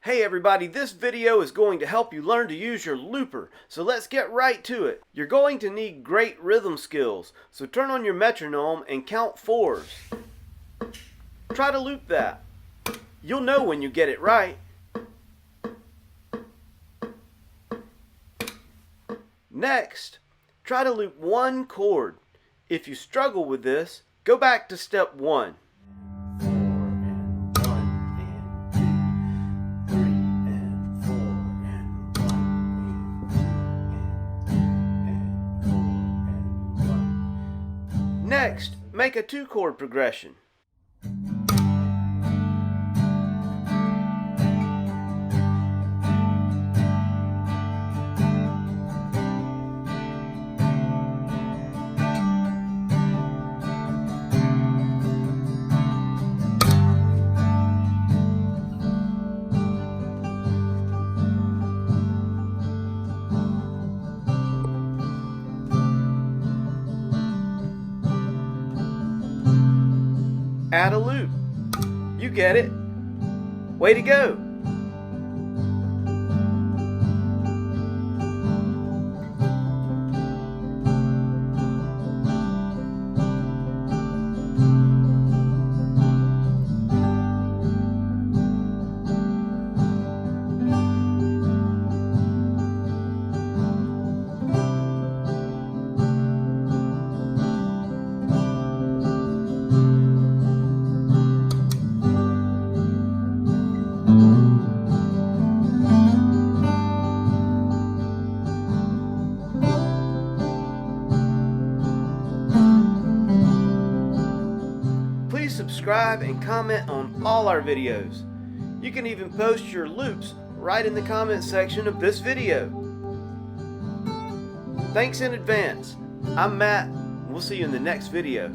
Hey everybody, this video is going to help you learn to use your looper, so let's get right to it. You're going to need great rhythm skills, so turn on your metronome and count fours. Try to loop that. You'll know when you get it right. Next, try to loop one chord. If you struggle with this, go back to step 1. Next, make a 2-chord progression. Add a loop. You get it. Way to go. Please subscribe and comment on all our videos. You can even post your loops right in the comment section of this video. Thanks in advance. I'm Matt. We'll see you in the next video.